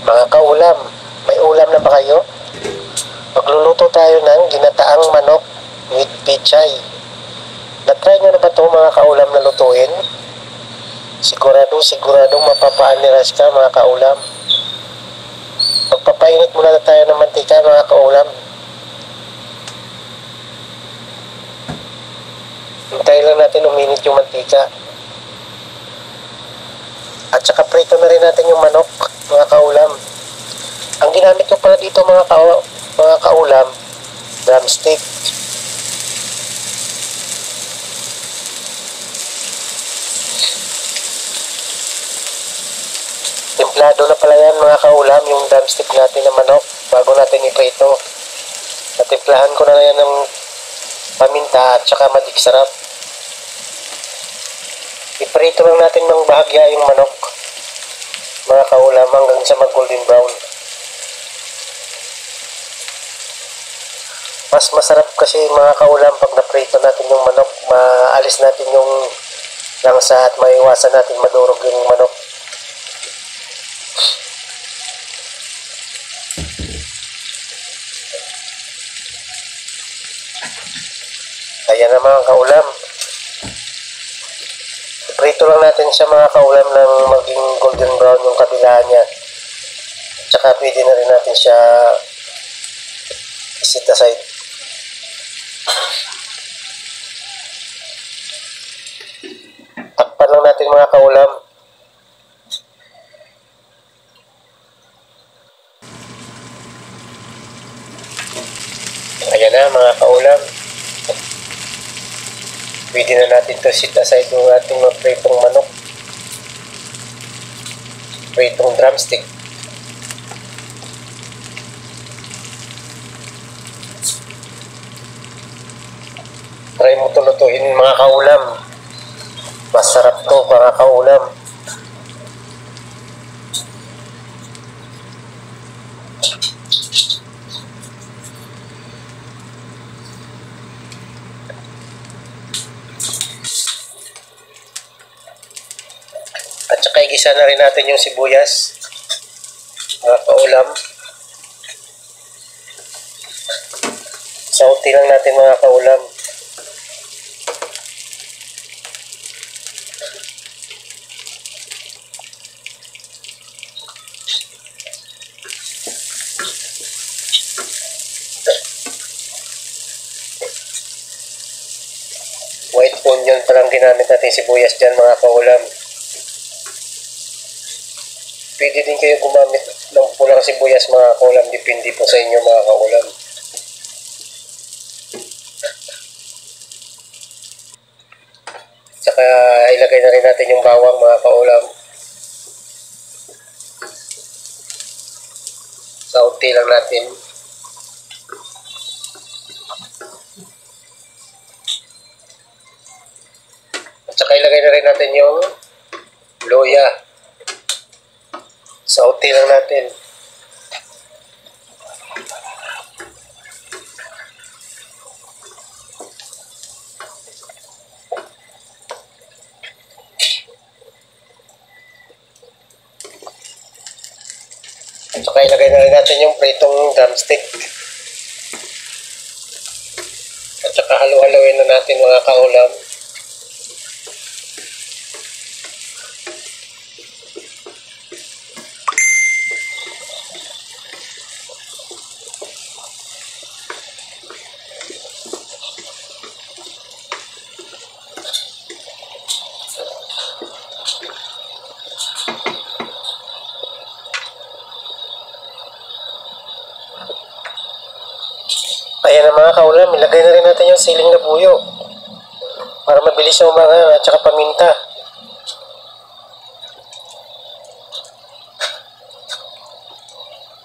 Mga kaulam, may ulam na ba kayo? Magluluto tayo ng ginataang manok with pichay. Na-try nyo na ba ito mga kaulam na lutuin? Siguradong mapapaaniras ka mga kaulam. Magpapainit muna na tayo ng mantika mga kaulam. Hintayin lang natin uminit yung mantika. At saka prito na rin natin yung manok mga kaulam. Ang ginamit ko pala dito mga kaulam, drumstick. Templado na pala yan mga kaulam, yung drumstick natin na manok bago natin iprito. Natimplahan ko na yan ng paminta at saka magic sarap. Iprito lang natin ng bahagya yung manok mga kaulam hanggang sa mag golden brown. Mas masarap kasi mga kaulam pag naprito natin yung manok, maalis natin yung langsa at maiwasan natin madurog yung manok. Ayan na mga kaulam. Prito lang natin siya mga kaulam ng maging golden brown yung kabila niya. Tsaka pwede na rin natin siya isit aside. Takpan lang natin mga kaulam. Ayan na mga kaulam. Pwede na natin to sit aside yung ating mga pritong manok. Pritong drumstick. Try mo to lutuin mga kaulam. Masarap to mga kaulam. At saka igisa na rin natin yung sibuyas mga kaulam. Sauti lang natin mga kaulam. White onion palang ginamit natin sibuyas dyan mga kaulam. Pwede din kayo gumamit ng pulang sibuyas mga kaulam. Depende po sa inyo mga kaulam. Saka ilagay na rin natin yung bawang mga kaulam. Sauti lang natin. At saka ilagay na rin natin yung luya. Sauti lang natin. At saka ilagay na rin natin yung pritong drumstick. At saka halu-haluin na natin mga kaulam. Ayan na mga kaulam, ilagay na rin natin yung siling na buyo para mabilis yung mga at saka paminta.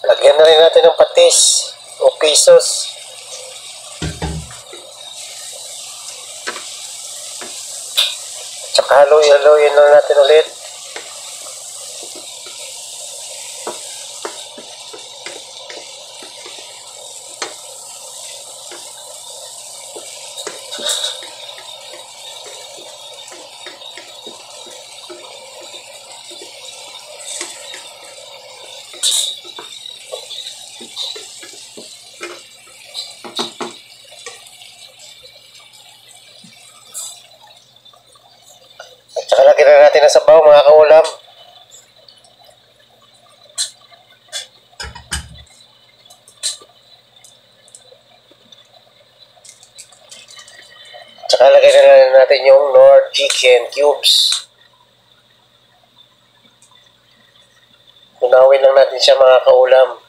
Lagyan na rin natin ng patis o pisos. At saka haluin na natin ulit. At saka lagyan na natin ng sabaw mga kaulam. At saka lagyan na natin yung Knorr chicken cubes. Tunawin lang natin siya mga kaulam.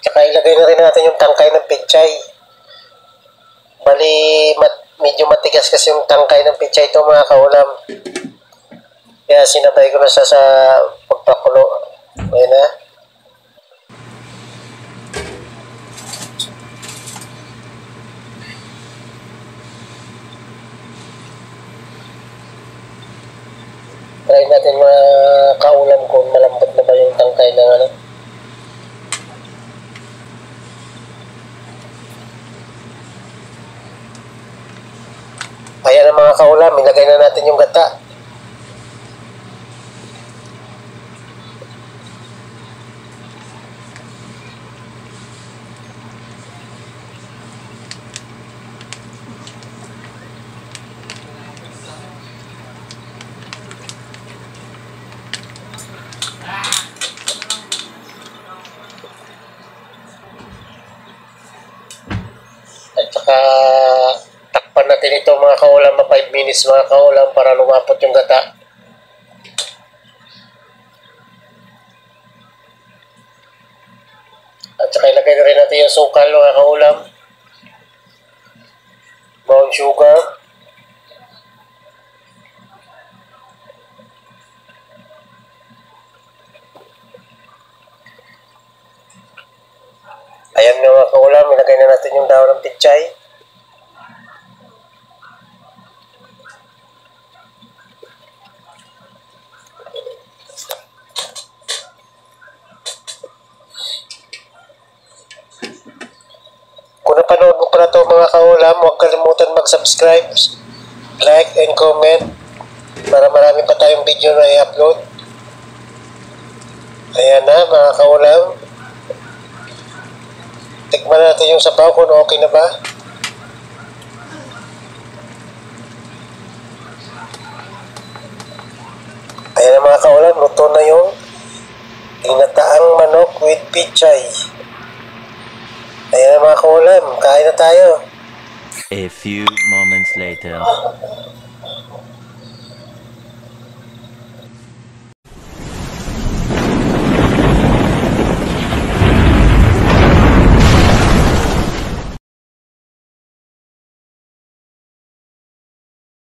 Tsaka ilagay na rin natin yung tangkay ng pechay. Bali, medyo matigas kasi yung tangkay ng pechay ito mga kaulam. Kaya sinabay ko na siya sa pagpakulo. Ayan na. Try natin mga kaulam kung malambot na ba yung tangkay ng ano. Ayan ang mga kaulam, ilagay na natin yung gata. At saka takpan natin ito mga kaulam na 5 minutes mga kaulam para lumapot yung gata. At saka ilagay na rin natin yung sukal mga kaulam. Brown sugar. Ayan nga mga kaulam, ilagay na natin yung daon ng pechay. Kung napanood mo pala ito mga kaulam, huwag kalimutan mag-subscribe, like, and comment para marami pa tayong video na i-upload. Ayan na mga kaulam. Tikman natin yung sabaw kung okay na ba. Ayan na mga kaulam, luto na yung ginataang manok with pechay. Ayan na mga kaulam, kain na tayo. A few moments later.